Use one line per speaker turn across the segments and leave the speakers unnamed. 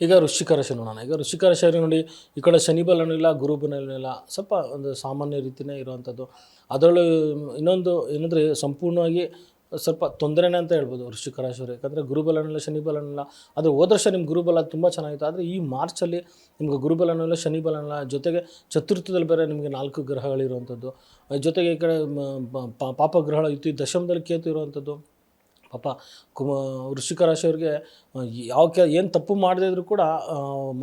ಈಗ ವೃಶ್ಚಿಕ ರಾಶಿ ನೋಡೋಣ. ಈಗ ವೃಶ್ಚಿಕ ರಾಶಿಯವ್ರಿಗೆ ನೋಡಿ, ಈ ಕಡೆ ಶನಿ ಬಲನೂ ಇಲ್ಲ, ಗುರು ಬಲನೂ ಇಲ್ಲ, ಸ್ವಲ್ಪ ಒಂದು ಸಾಮಾನ್ಯ ರೀತಿಯೇ ಇರುವಂಥದ್ದು. ಅದರಲ್ಲೂ ಇನ್ನೊಂದು ಏನಂದರೆ ಸಂಪೂರ್ಣವಾಗಿ ಸ್ವಲ್ಪ ತೊಂದರೆನೇ ಅಂತ ಹೇಳ್ಬೋದು ವೃಶ್ಚಿಕ ರಾಶಿಯವರು. ಯಾಕಂದರೆ ಗುರುಬಲನೂ ಇಲ್ಲ, ಶನಿ ಬಲನೂ ಇಲ್ಲ. ಆದರೆ ಹೋದ ವರ್ಷ ನಿಮ್ಮ ಗುರುಬಲ ತುಂಬ ಚೆನ್ನಾಗಿತ್ತು. ಆದರೆ ಈ ಮಾರ್ಚಲ್ಲಿ ನಿಮಗೆ ಗುರುಬಲನೂ ಇಲ್ಲ, ಶನಿ ಬಲನೂ ಇಲ್ಲ, ಜೊತೆಗೆ ಚತುರ್ಥದಲ್ಲಿ ಬೇರೆ ನಿಮಗೆ 4 ಗ್ರಹಗಳಿರುವಂಥದ್ದು. ಜೊತೆಗೆ ಈ ಕಡೆ ಪಾಪಗ್ರಹಗಳು ಇತ್ತು, ದಶಮದಲ್ಲಿ ಕೇತು ಇರುವಂಥದ್ದು. ಪಾಪ ವೃಶ್ಚಿಕ ರಾಶಿಯವ್ರಿಗೆ ಏನು ತಪ್ಪು ಮಾಡದೇ ಇದ್ರೂ ಕೂಡ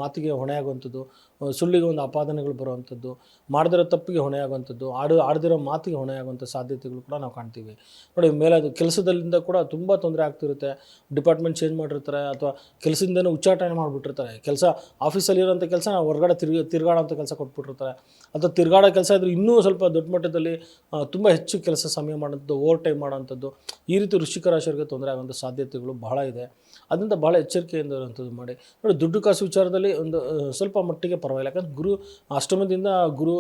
ಮಾತಿಗೆ ಹೊಣೆಯಾಗುವಂಥದ್ದು, ಸುಳ್ಳಿಗೆ ಒಂದು ಆಪಾದನೆಗಳು ಬರುವಂಥದ್ದು, ಮಾಡದಿರೋ ತಪ್ಪಿಗೆ ಹೊಣೆಯಾಗುವಂಥದ್ದು, ಆಡದಿರೋ ಮಾತಿಗೆ ಹೊಣೆಯಾಗುವಂಥ ಸಾಧ್ಯತೆಗಳು ಕೂಡ ನಾವು ಕಾಣ್ತೀವಿ. ನೋಡಿ, ಮೇಲೆ ಅದು ಕೆಲಸದಲ್ಲಿಂದ ಕೂಡ ತುಂಬ ತೊಂದರೆ ಆಗ್ತಿರುತ್ತೆ. ಡಿಪಾರ್ಟ್ಮೆಂಟ್ ಚೇಂಜ್ ಮಾಡಿರ್ತಾರೆ, ಅಥವಾ ಕೆಲಸದಿಂದನೇ ಉಚ್ಚಾಟನೆ ಮಾಡಿಬಿಟ್ಟಿರ್ತಾರೆ. ಆಫೀಸಲ್ಲಿರೋಂಥ ಕೆಲಸ ಹೊರಗಡೆ ತಿರುಗಾಡೋಂಥ ಕೆಲಸ ಕೊಟ್ಬಿಟ್ಟಿರ್ತಾರೆ. ಅಥವಾ ತಿರುಗಾಡೋ ಕೆಲಸ ಇದ್ದರೆ ಇನ್ನೂ ಸ್ವಲ್ಪ ದೊಡ್ಡ ಮಟ್ಟದಲ್ಲಿ ತುಂಬ ಹೆಚ್ಚು ಕೆಲಸ ಸಮಯ ಮಾಡೋಂಥದ್ದು, ಓವರ್ ಟೈಮ್ ಮಾಡೋಂಥದ್ದು. ಈ ರೀತಿ ವೃಶ್ಚಿಕ ರಾಶಿಯವರಿಗೆ ತೊಂದರೆ ಆಗುವಂಥ ಸಾಧ್ಯತೆಗಳು ಬಹಳ ಇದೆ. ಅದರಿಂದ ಭಾಳ ಎಚ್ಚರಿಕೆಯಿಂದ ಇರುವಂಥದ್ದು ಮಾಡಿ. ನೋಡಿ, ದುಡ್ಡು ಕಾಸು ವಿಚಾರದಲ್ಲಿ ಒಂದು ಸ್ವಲ್ಪ ಮಟ್ಟಿಗೆ ಪರವಾಗಿಲ್ಲ. ಯಾಕಂದ್ರೆ ಗುರು ಅಷ್ಟಮದಿಂದ ಗುರು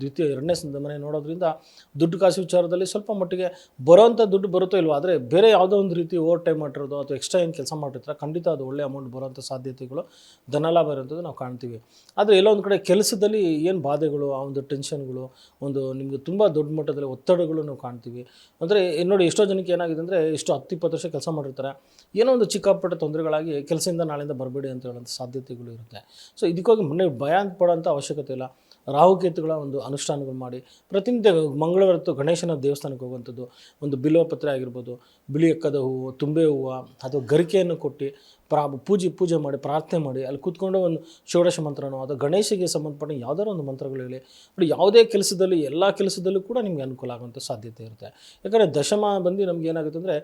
ದ್ವಿತೀಯ 2ನೇ ಮನೆ ನೋಡೋದ್ರಿಂದ ದುಡ್ಡು ಕಾಸು ವಿಚಾರದಲ್ಲಿ ಸ್ವಲ್ಪ ಮಟ್ಟಿಗೆ ಬರೋವಂಥ ದುಡ್ಡು ಬರುತ್ತೋ ಇಲ್ವೋ, ಆದರೆ ಬೇರೆ ಯಾವುದೋ ಒಂದು ರೀತಿ ಓವರ್ ಟೈಮ್ ಮಾಡಿರೋದು ಅಥವಾ ಎಕ್ಸ್ಟ್ರಾ ಏನು ಕೆಲಸ ಮಾಡಿರ್ತಾರೆ, ಖಂಡಿತ ಅದು ಒಳ್ಳೆ ಅಮೌಂಟ್ ಬರೋಂಥ ಸಾಧ್ಯತೆಗಳು, ಧನಲಾಭ ಇರೋಂಥದ್ದು ನಾವು ಕಾಣ್ತೀವಿ. ಆದರೆ ಎಲ್ಲೋ ಒಂದು ಕಡೆ ಕೆಲಸದಲ್ಲಿ ಏನು ಬಾಧೆಗಳು, ಆ ಒಂದು ಟೆನ್ಷನ್ಗಳು, ಒಂದು ನಿಮಗೆ ತುಂಬ ದೊಡ್ಡ ಮಟ್ಟದಲ್ಲಿ ಒತ್ತಡಗಳು ನಾವು ಕಾಣ್ತೀವಿ. ಅಂದರೆ ನೋಡಿ, ಎಷ್ಟೋ ಜನಕ್ಕೆ ಏನಾಗಿದೆ ಅಂದರೆ, ಎಷ್ಟು 10-20 ವರ್ಷ ಕೆಲಸ ಮಾಡಿರ್ತಾರೆ, ಏನೋ ಒಂದು ಚಿಕ್ಕಪುಟ್ಟ ತೊಂದರೆಗಳಾಗಿ ಕೆಲಸದಿಂದ ನಾಳೆಯಿಂದ ಬರಬೇಡಿ ಅಂತ ಹೇಳೋಂಥ ಸಾಧ್ಯತೆಗಳು ಇರುತ್ತೆ. ಸೊ ಇದಕ್ಕೋಗಿ ಭಯ ಪಡೋಂಥ ಅವಶ್ಯಕತೆ ಇಲ್ಲ. ರಾಹುಕೇತುಗಳ ಒಂದು ಅನುಷ್ಠಾನಗಳು ಮಾಡಿ, ಪ್ರತಿನಿತ್ಯ ಮಂಗಳವಾರ ಗಣೇಶನ ದೇವಸ್ಥಾನಕ್ಕೆ ಹೋಗುವಂಥದ್ದು, ಒಂದು ಬಿಲ್ವಪತ್ರೆ ಆಗಿರ್ಬೋದು, ಬಿಳಿ ಎಕ್ಕದ ಹೂವು, ತುಂಬೆ ಹೂವು ಅಥವಾ ಗರಿಕೆಯನ್ನು ಕೊಟ್ಟು ಪೂಜೆ ಮಾಡಿ, ಪ್ರಾರ್ಥನೆ ಮಾಡಿ, ಅಲ್ಲಿ ಕೂತ್ಕೊಂಡು ಒಂದು ಷೋಡಶ ಮಂತ್ರನೋ ಅಥವಾ ಗಣೇಶಗೆ ಸಂಬಂಧಪಟ್ಟ ಯಾವುದಾದ್ರು ಒಂದು ಮಂತ್ರಗಳು ಹೇಳಿ. ನೋಡಿ, ಯಾವುದೇ ಕೆಲಸದಲ್ಲಿ, ಎಲ್ಲ ಕೆಲಸದಲ್ಲೂ ಕೂಡ ನಿಮಗೆ ಅನುಕೂಲ ಆಗುವಂಥ ಸಾಧ್ಯತೆ ಇರುತ್ತೆ. ಯಾಕಂದರೆ ದಶಮ ಬಂದು ನಮ್ಗೆ ಏನಾಗುತ್ತೆ ಅಂದರೆ,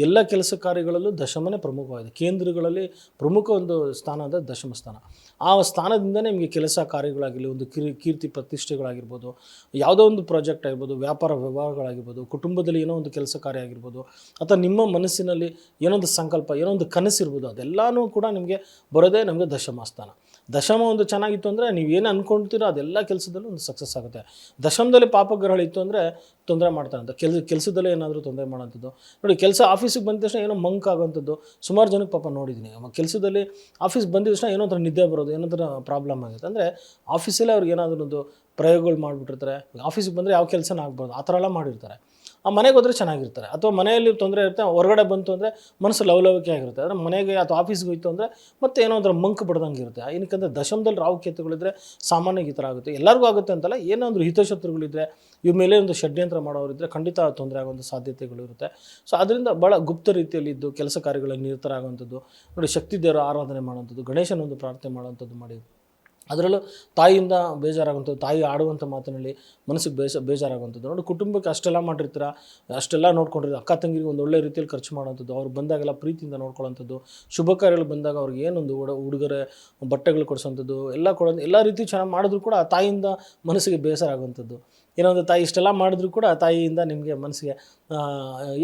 ಎಲ್ಲ ಕೆಲಸ ಕಾರ್ಯಗಳಲ್ಲೂ ದಶಮನೇ ಪ್ರಮುಖವಾಗಿದೆ. ಕೇಂದ್ರಗಳಲ್ಲಿ ಪ್ರಮುಖ ಒಂದು ಸ್ಥಾನ ಅಂದರೆ ದಶಮ ಸ್ಥಾನ. ಆ ಸ್ಥಾನದಿಂದಲೇ ನಿಮಗೆ ಕೆಲಸ ಕಾರ್ಯಗಳಾಗಿರಲಿ, ಒಂದು ಕೀರ್ತಿ ಪ್ರತಿಷ್ಠೆಗಳಾಗಿರ್ಬೋದು, ಯಾವುದೋ ಒಂದು ಪ್ರಾಜೆಕ್ಟ್ ಆಗಿರ್ಬೋದು, ವ್ಯಾಪಾರ ವ್ಯವಹಾರಗಳಾಗಿರ್ಬೋದು, ಕುಟುಂಬದಲ್ಲಿ ಏನೋ ಒಂದು ಕೆಲಸ ಕಾರ್ಯ ಆಗಿರ್ಬೋದು, ಅಥವಾ ನಿಮ್ಮ ಮನಸ್ಸಿನಲ್ಲಿ ಏನೋ ಒಂದು ಸಂಕಲ್ಪ, ಏನೋ ಒಂದು ಕನಸಿರ್ಬೋದು, ಅದೆಲ್ಲನೂ ಕೂಡ ನಿಮಗೆ ಬರೋದೇ ನಮಗೆ ದಶಮ ಸ್ಥಾನ. ದಶಮ ಒಂದು ಚೆನ್ನಾಗಿತ್ತು ಅಂದರೆ ನೀವೇನು ಅಂದ್ಕೊಳ್ತೀರೋ ಅದೆಲ್ಲ ಕೆಲಸದಲ್ಲೂ ಒಂದು ಸಕ್ಸಸ್ ಆಗುತ್ತೆ. ದಶಮದಲ್ಲಿ ಪಾಪಗ್ರಹಗಳಿತ್ತು ಅಂದರೆ ತೊಂದರೆ ಮಾಡ್ತಾರೆ ಅಂತ, ಕೆಲಸದಲ್ಲೇ ಏನಾದರೂ ತೊಂದರೆ ಮಾಡೋಂಥದ್ದು. ನೋಡಿ, ಕೆಲಸ ಆಫೀಸಿಗೆ ಬಂದ ತಕ್ಷಣ ಏನೋ ಮಂಕ್ ಆಗೋಂಥದ್ದು ಸುಮಾರು ಜನಕ್ಕೆ ಪಾಪ ನೋಡಿದ್ದೀನಿ. ಕೆಲಸದಲ್ಲಿ ಆಫೀಸ್ ಬಂದಿದ ತಕ್ಷಣ ಏನೋ ಒಂಥರ ನಿದ್ದೆ ಬರೋದು, ಏನೋ ಒಂಥರ ಪ್ರಾಬ್ಲಮ್ ಆಗುತ್ತೆ. ಅಂದರೆ ಆಫೀಸಲ್ಲೇ ಅವ್ರಿಗೆ ಏನಾದರೂ ಒಂದು ಪ್ರಯೋಗಗಳು ಮಾಡಿಬಿಟ್ಟಿರ್ತಾರೆ. ಆಫೀಸಿಗೆ ಬಂದರೆ ಯಾವ ಕೆಲಸನ ಆಗ್ಬಾರ್ದು, ಆ ಥರ ಎಲ್ಲ ಮಾಡಿರ್ತಾರೆ. ಆ ಮನೆಗೆ ಹೋದರೆ ಚೆನ್ನಾಗಿರ್ತಾರೆ, ಅಥವಾ ಮನೆಯಲ್ಲಿ ತೊಂದರೆ ಇರುತ್ತೆ, ಹೊರಗಡೆ ಬಂತು ಅಂದರೆ ಮನಸ್ಸು ಲವಲವಿಕೆ ಆಗಿರುತ್ತೆ. ಅಂದರೆ ಮನೆಗೆ ಅಥವಾ ಆಫೀಸ್ಗೆ ಹೋಯ್ತು ಅಂದರೆ ಮತ್ತೆ ಏನೋ ಒಂಥರ ಮಂಕ್ ಬಡ್ದಂಗೆ ಇರುತ್ತೆ. ಏನಕ್ಕಂದರೆ ದಶಮದಲ್ಲಿ ರಾಹುಕೇತುಗಳಿದ್ದರೆ ಸಾಮಾನ್ಯವಾಗಿ ಈ ಥರ ಆಗುತ್ತೆ. ಎಲ್ಲರಿಗೂ ಆಗುತ್ತೆ ಅಂತಲ್ಲ, ಏನೋ ಒಂದು ಹಿತಶತ್ರುಗಳಿದ್ದರೆ, ಇವ್ರ ಮೇಲೆ ಒಂದು ಷಡ್ಯಂತ್ರ ಮಾಡೋರಿದ್ದರೆ ಖಂಡಿತ ತೊಂದರೆ ಆಗುವಂಥ ಸಾಧ್ಯತೆಗಳು ಇರುತ್ತೆ. ಸೊ ಅದರಿಂದ ಭಾಳ ಗುಪ್ತ ರೀತಿಯಲ್ಲಿ ಇದ್ದು ಕೆಲಸ ಕಾರ್ಯಗಳಲ್ಲಿ ನಿರತರಾಗುವಂಥದ್ದು. ನೋಡಿ, ಶಕ್ತಿ ದೇವರ ಆರಾಧನೆ ಮಾಡುವಂಥದ್ದು, ಗಣೇಶನ ಒಂದು ಪ್ರಾರ್ಥನೆ ಮಾಡುವಂಥದ್ದು ಮಾಡಿ. ಅದರಲ್ಲೂ ತಾಯಿಯಿಂದ ಬೇಜಾರಾಗುವಂಥದ್ದು, ತಾಯಿ ಆಡುವಂಥ ಮಾತಿನಲ್ಲಿ ಮನಸ್ಸಿಗೆ ಬೇಜಾರಾಗುವಂಥದ್ದು. ನೋಡಿ, ಕುಟುಂಬಕ್ಕೆ ಅಷ್ಟೆಲ್ಲ ಮಾಡಿರ್ತೀರ, ಅಷ್ಟೆಲ್ಲ ನೋಡ್ಕೊಂಡಿರ್ತೀರ, ಅಕ್ಕ ತಂಗಿರಿಗೆ ಒಂದು ಒಳ್ಳೆ ರೀತಿಯಲ್ಲಿ ಖರ್ಚು ಮಾಡೋವಂಥದ್ದು, ಅವ್ರು ಬಂದಾಗೆಲ್ಲ ಪ್ರೀತಿಯಿಂದ ನೋಡ್ಕೊಳ್ಳೋಂಥದ್ದು, ಶುಭ ಕಾರ್ಯಗಳು ಬಂದಾಗ ಅವ್ರಿಗೆ ಏನೊಂದು ಉಡುಗೊರೆ ಬಟ್ಟೆಗಳು ಕೊಡಿಸೋಂಥದ್ದು ಎಲ್ಲ ಎಲ್ಲ ರೀತಿ ಚೆನ್ನಾಗಿ ಮಾಡಿದ್ರು ಕೂಡ ತಾಯಿಯಿಂದ ಮನಸ್ಸಿಗೆ ಬೇಸರ ಆಗುವಂಥದ್ದು. ಏನೋ ಒಂದು ತಾಯಿ ಇಷ್ಟೆಲ್ಲ ಮಾಡಿದ್ರು ಕೂಡ ತಾಯಿಯಿಂದ ನಿಮಗೆ ಮನಸ್ಸಿಗೆ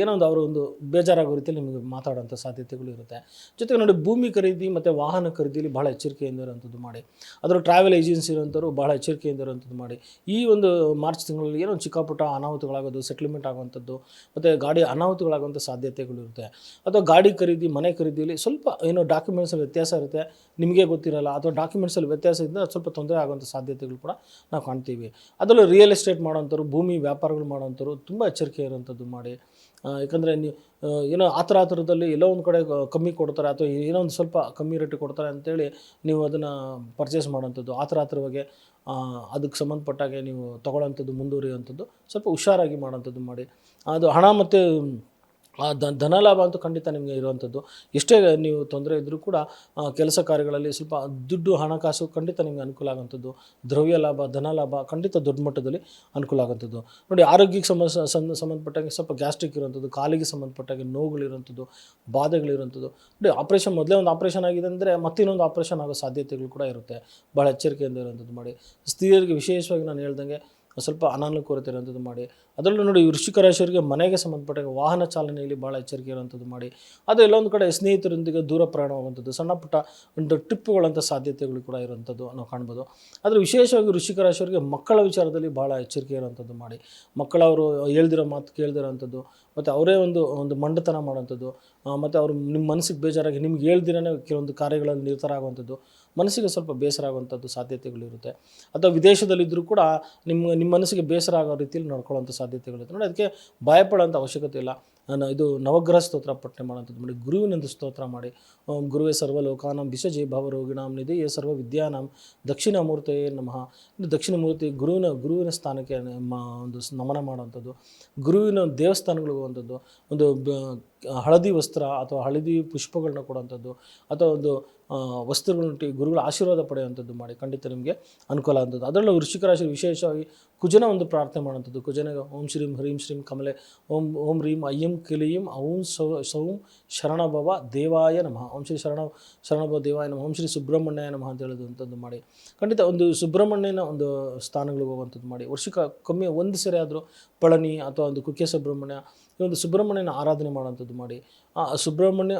ಏನೋ ಒಂದು ಅವರು ಒಂದು ಬೇಜಾರಾಗೋ ರೀತಿಯಲ್ಲಿ ನಿಮಗೆ ಮಾತಾಡೋಂಥ ಸಾಧ್ಯತೆಗಳು ಇರುತ್ತೆ. ಜೊತೆಗೆ ನೋಡಿ, ಭೂಮಿ ಖರೀದಿ ಮತ್ತು ವಾಹನ ಖರೀದಿಯಲ್ಲಿ ಭಾಳ ಎಚ್ಚರಿಕೆಯಿಂದ ಇರೋಂಥದ್ದು ಮಾಡಿ. ಅದರ ಟ್ರಾವೆಲ್ ಏಜೆನ್ಸಿ ಇರೋಂಥವ್ರು ಭಾಳ ಎಚ್ಚರಿಕೆಯಿಂದ ಇರೋಂಥದ್ದು ಮಾಡಿ. ಈ ಒಂದು ಮಾರ್ಚ್ ತಿಂಗಳಲ್ಲಿ ಏನೋ ಚಿಕ್ಕಪುಟ್ಟ ಅನಾಹುತಗಳಾಗೋದು, ಸೆಟ್ಲ್ಮೆಂಟ್ ಆಗುವಂಥದ್ದು, ಮತ್ತು ಗಾಡಿ ಅನಾಹುತಗಳಾಗುವಂಥ ಸಾಧ್ಯತೆಗಳು ಇರುತ್ತೆ. ಅಥವಾ ಗಾಡಿ ಖರೀದಿ, ಮನೆ ಖರೀದಿಯಲ್ಲಿ ಸ್ವಲ್ಪ ಏನೋ ಡಾಕ್ಯುಮೆಂಟ್ಸಲ್ಲಿ ವ್ಯತ್ಯಾಸ ಇರುತ್ತೆ, ನಿಮಗೆ ಗೊತ್ತಿರಲ್ಲ, ಅಥವಾ ಡಾಕ್ಯುಮೆಂಟ್ಸಲ್ಲಿ ವ್ಯತ್ಯಾಸದಿಂದ ಸ್ವಲ್ಪ ತೊಂದರೆ ಆಗುವಂಥ ಸಾಧ್ಯತೆಗಳು ಕೂಡ ನಾವು ಕಾಣ್ತೀವಿ. ಅದರಲ್ಲೂ ರಿಯಲ್ ಎಸ್ಟೇಟ್ ಮಾಡೋಂಥವ್ರು, ಭೂಮಿ ವ್ಯಾಪಾರಗಳು ಮಾಡೋಂಥವ್ರು ತುಂಬ ಎಚ್ಚರಿಕೆ ಇರೋಂಥದ್ದು ಮಾಡಿ. ಯಾಕಂದರೆ ನೀವು ಏನೋ ಆ ಥರದಲ್ಲಿ ಎಲ್ಲೋ ಒಂದು ಕಡೆ ಕಮ್ಮಿ ಕೊಡ್ತಾರೆ, ಅಥವಾ ಏನೋ ಒಂದು ಸ್ವಲ್ಪ ಕಮ್ಮಿ ರೇಟಿಗೆ ಕೊಡ್ತಾರೆ ಅಂತೇಳಿ ನೀವು ಅದನ್ನು ಪರ್ಚೇಸ್ ಮಾಡೋಂಥದ್ದು, ಆ ಥರವಾಗಿ ಅದಕ್ಕೆ ಸಂಬಂಧಪಟ್ಟಾಗೆ ನೀವು ತೊಗೊಳ್ಳೋಂಥದ್ದು, ಮುಂದುವರಿಯುವಂಥದ್ದು ಸ್ವಲ್ಪ ಹುಷಾರಾಗಿ ಮಾಡೋಂಥದ್ದು ಮಾಡಿ. ಅದು ಹಣ ಮತ್ತು ಧನಲಾಭ ಅಂತೂ ಖಂಡಿತ ನಿಮಗೆ ಇರುವಂಥದ್ದು. ಎಷ್ಟೇ ನೀವು ತೊಂದರೆ ಇದ್ದರೂ ಕೂಡ ಕೆಲಸ ಕಾರ್ಯಗಳಲ್ಲಿ ಸ್ವಲ್ಪ ದುಡ್ಡು, ಹಣಕಾಸು ಖಂಡಿತ ನಿಮಗೆ ಅನುಕೂಲ ಆಗುವಂಥದ್ದು. ದ್ರವ್ಯ ಲಾಭ, ಧನಲಾಭ ಖಂಡಿತ ದೊಡ್ಡ ಮಟ್ಟದಲ್ಲಿ ಅನುಕೂಲ ಆಗುವಂಥದ್ದು. ನೋಡಿ, ಆರೋಗ್ಯಕ್ಕೆ ಸಂಬಂಧಪಟ್ಟಾಗೆ ಸ್ವಲ್ಪ ಗ್ಯಾಸ್ಟ್ರಿಕ್ ಇರುವಂಥದ್ದು, ಕಾಲಿಗೆ ಸಂಬಂಧಪಟ್ಟಾಗೆ ನೋವುಗಳಿರುವಂಥದ್ದು, ಬಾಧೆಗಳಿರುವಂಥದ್ದು. ನೋಡಿ, ಆಪ್ರೇಷನ್ ಮೊದಲೇ ಒಂದು ಆಪ್ರೇಷನ್ ಆಗಿದೆ ಅಂದರೆ ಮತ್ತಿನ್ನೊಂದು ಆಪ್ರೇಷನ್ ಆಗೋ ಸಾಧ್ಯತೆಗಳು ಕೂಡ ಇರುತ್ತೆ. ಭಾಳ ಎಚ್ಚರಿಕೆಯಿಂದ ಇರುವಂಥದ್ದು ಮಾಡಿ. ಸ್ತ್ರೀಯರಿಗೆ ವಿಶೇಷವಾಗಿ ನಾನು ಹೇಳ್ದಂಗೆ ಸ್ವಲ್ಪ ಅನಾನುಕೂಲತೆ ಇರೋಂಥದ್ದು ಮಾಡಿ. ಅದರಲ್ಲೂ ನೋಡಿ, ವೃಶ್ಚಿಕ ರಾಶಿಯವರಿಗೆ ಮನೆಗೆ ಸಂಬಂಧಪಟ್ಟ ವಾಹನ ಚಾಲನೆಯಲ್ಲಿ ಭಾಳ ಎಚ್ಚರಿಕೆ ಇರುವಂಥದ್ದು ಮಾಡಿ. ಅದು ಎಲ್ಲೊಂದು ಕಡೆ ಸ್ನೇಹಿತರೊಂದಿಗೆ ದೂರ ಪ್ರಯಾಣವಾಗುವಂಥದ್ದು, ಸಣ್ಣ ಪುಟ್ಟ ಒಂದು ಟ್ರಿಪ್ಗಳಂಥ ಸಾಧ್ಯತೆಗಳು ಕೂಡ ಇರುವಂಥದ್ದು ನಾವು ಕಾಣ್ಬೋದು. ಆದರೆ ವಿಶೇಷವಾಗಿ ವೃಶ್ಚಿಕ ರಾಶಿಯವರಿಗೆ ಮಕ್ಕಳ ವಿಚಾರದಲ್ಲಿ ಭಾಳ ಎಚ್ಚರಿಕೆ ಇರುವಂಥದ್ದು ಮಾಡಿ. ಮಕ್ಕಳವರು ಹೇಳ್ದಿರೋ ಮಾತು ಕೇಳ್ದಿರೋಂಥದ್ದು, ಮತ್ತು ಅವರೇ ಒಂದು ಮಂಡತನ ಮಾಡೋವಂಥದ್ದು, ಮತ್ತು ಅವರು ನಿಮ್ಮ ಮನಸ್ಸಿಗೆ ಬೇಜಾರಾಗಿ ನಿಮ್ಗೆ ಹೇಳ್ದಿರೇ ಕೆಲವೊಂದು ಕಾರ್ಯಗಳಲ್ಲಿ ನಿರತರಾಗುವಂಥದ್ದು, ಮನಸ್ಸಿಗೆ ಸ್ವಲ್ಪ ಬೇಸರ ಆಗುವಂಥದ್ದು ಸಾಧ್ಯತೆಗಳಿರುತ್ತೆ. ಅಥವಾ ವಿದೇಶದಲ್ಲಿದ್ದರೂ ಕೂಡ ನಿಮ್ಮ ಮನಸ್ಸಿಗೆ ಬೇಸರ ಆಗೋ ರೀತಿಯಲ್ಲಿ ನಡ್ಕೊಳ್ಳೋಂಥ ಸಾಧ್ಯತೆಗಳಿರುತ್ತೆ ನೋಡಿ. ಅದಕ್ಕೆ ಭಯಪಡೋಂಥ ಅವಶ್ಯಕತೆ ಇಲ್ಲ. ನಾನು ಇದು ನವಗ್ರಹ ಸ್ತೋತ್ರ ಪಠನೆ ಮಾಡೋಂಥದ್ದು ಮಾಡಿ, ಗುರುವಿನೊಂದು ಸ್ತೋತ್ರ ಮಾಡಿ. ಓಂ ಗುರುವೇ ಸರ್ವಲೋಕಾನಾಂ ವಿಷಜೆ ಭವರೋಗಿಣಾಂ ನಿಧಿಯೇ ಸರ್ವ ವಿದ್ಯಾನಾಂ ದಕ್ಷಿಣಾಮೂರ್ತಯೇ ನಮಃ. ಇನ್ನು ದಕ್ಷಿಣಮೂರ್ತಿ ಗುರುವಿನ ಸ್ಥಾನಕ್ಕೆ ಒಂದು ನಮನ ಮಾಡುವಂಥದ್ದು, ಗುರುವಿನ ದೇವಸ್ಥಾನಗಳಿಗೆ ಹೋಗುವಂಥದ್ದು, ಒಂದು ಹಳದಿ ವಸ್ತ್ರ ಅಥವಾ ಹಳದಿ ಪುಷ್ಪಗಳನ್ನ ಕೊಡುವಂಥದ್ದು, ಅಥವಾ ಒಂದು ವಸ್ತ್ರಗಳನ್ನಿಟ್ಟು ಗುರುಗಳ ಆಶೀರ್ವಾದ ಪಡೆಯುವಂಥದ್ದು ಮಾಡಿ. ಖಂಡಿತ ನಿಮಗೆ ಅನುಕೂಲ ಆದಂಥದ್ದು. ಅದರಲ್ಲೂ ವೃಶ್ಚಿಕ ರಾಶಿ ವಿಶೇಷವಾಗಿ ಕುಜನ ಒಂದು ಪ್ರಾರ್ಥನೆ ಮಾಡುವಂಥದ್ದು. ಕುಜನಿಗೆ ಓಂ ಶ್ರೀಂ ಹ್ರೀಂ ಶ್ರೀಂ ಕಮಲೆ ಓಂ ರೀಂ ಐಂ ಕ್ಲೀಂ ಔಂ ಸೌಂ ಶರಣಭವ ದೇವಾಯ ನಮಃ. ಓಂ ಶ್ರೀ ಶರಣಭವ ದೇವಾಯ ನಮಃ. ಓಂ ಶ್ರೀ ಸುಬ್ರಹ್ಮಣ್ಯಾಯ ನಮಃ ಅಂತ ಹೇಳುವಂಥದ್ದು ಮಾಡಿ. ಖಂಡಿತ ಒಂದು ಸುಬ್ರಹ್ಮಣ್ಯನ ಒಂದು ಸ್ಥಾನಗಳಿಗೆ ಹೋಗುವಂಥದ್ದು ಮಾಡಿ. ವರ್ಷಕ್ಕೆ ಕಮ್ಮಿ ಒಂದು ಸರಿ ಆದರೂ ಪಳನಿ ಅಥವಾ ಒಂದು ಕುಕ್ಕೆ ಸುಬ್ರಹ್ಮಣ್ಯ, ಈ ಒಂದು ಸುಬ್ರಹ್ಮಣ್ಯನ ಆರಾಧನೆ ಮಾಡುವಂಥದ್ದು ಮಾಡಿ. ಆ ಸುಬ್ರಹ್ಮಣ್ಯ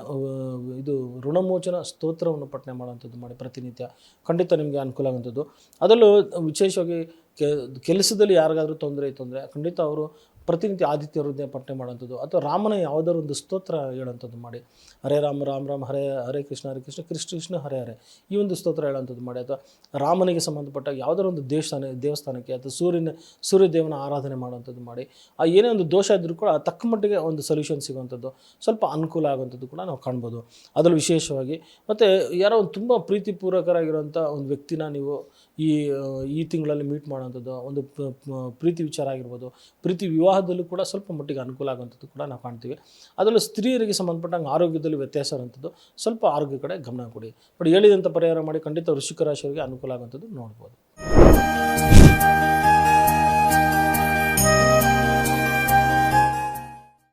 ಇದು ಋಣಮೋಚನ ಸ್ತೋತ್ರವನ್ನು ಪಠನೆ ಮಾಡುವಂಥದ್ದು ಮಾಡಿ ಪ್ರತಿನಿತ್ಯ. ಖಂಡಿತ ನಿಮಗೆ ಅನುಕೂಲ ಆಗುವಂಥದ್ದು. ಅದರಲ್ಲೂ ವಿಶೇಷವಾಗಿ ಕೆಲಸದಲ್ಲಿ ಯಾರಿಗಾದರೂ ತೊಂದರೆ ಖಂಡಿತ ಅವರು ಪ್ರತಿನಿತ್ಯ ಆದಿತ್ಯ ಹೃದಯ ಪಠನೆ ಮಾಡುವಂಥದ್ದು, ಅಥವಾ ರಾಮನ ಯಾವುದಾದ್ರು ಒಂದು ಸ್ತೋತ್ರ ಹೇಳೋಂಥದ್ದು ಮಾಡಿ. ಹರೇ ರಾಮ ರಾಮ ರಾಮ ಹರೇ ಹರೇ ಕೃಷ್ಣ ಹರೇ ಕೃಷ್ಣ ಕೃಷ್ಣ ಕೃಷ್ಣ ಹರೇ ಹರೇ, ಈ ಒಂದು ಸ್ತೋತ್ರ ಹೇಳೋಂಥದ್ದು ಮಾಡಿ. ಅಥವಾ ರಾಮನಿಗೆ ಸಂಬಂಧಪಟ್ಟ ಯಾವುದಾದ್ರು ಒಂದು ದೇವಸ್ಥಾನಕ್ಕೆ ಅಥವಾ ಸೂರ್ಯದೇವನ ಆರಾಧನೆ ಮಾಡುವಂಥದ್ದು ಮಾಡಿ. ಆ ಏನೇ ಒಂದು ದೋಷ ಇದ್ದರೂ ಕೂಡ ತಕ್ಕ ಮಟ್ಟಿಗೆ ಒಂದು ಸೊಲ್ಯೂಷನ್ ಸಿಗುವಂಥದ್ದು, ಸ್ವಲ್ಪ ಅನುಕೂಲ ಆಗುವಂಥದ್ದು ಕೂಡ ನಾವು ಕಾಣ್ಬೋದು. ಅದರಲ್ಲಿ ವಿಶೇಷವಾಗಿ ಮತ್ತು ಯಾರೋ ಒಂದು ತುಂಬ ಪ್ರೀತಿಪೂರ್ವಕರಾಗಿರುವಂಥ ಒಂದು ವ್ಯಕ್ತಿನ ನೀವು ಈ ತಿಂಗಳಲ್ಲಿ ಮೀಟ್ ಮಾಡೋವಂಥದ್ದು, ಒಂದು ಪ್ರೀತಿ ವಿಚಾರ ಆಗಿರ್ಬೋದು, ಪ್ರೀತಿ ವಿವಾಹದಲ್ಲೂ ಕೂಡ ಸ್ವಲ್ಪ ಮಟ್ಟಿಗೆ ಅನುಕೂಲ ಆಗುವಂಥದ್ದು ಕೂಡ ನಾವು ಕಾಣ್ತೀವಿ. ಅದರಲ್ಲೂ ಸ್ತ್ರೀಯರಿಗೆ ಸಂಬಂಧಪಟ್ಟಂಗೆ ಆರೋಗ್ಯದಲ್ಲಿ ವ್ಯತ್ಯಾಸ ಇರುವಂಥದ್ದು, ಸ್ವಲ್ಪ ಆರೋಗ್ಯ ಕಡೆ ಗಮನ ಕೊಡಿ. ಬಟ್ ಹೇಳಿದಂಥ ಪರಿಹಾರ ಮಾಡಿ. ಖಂಡಿತ ವೃಶ್ಚಿಕ ರಾಶಿಯವರಿಗೆ ಅನುಕೂಲ ಆಗುವಂಥದ್ದು ನೋಡ್ಬೋದು.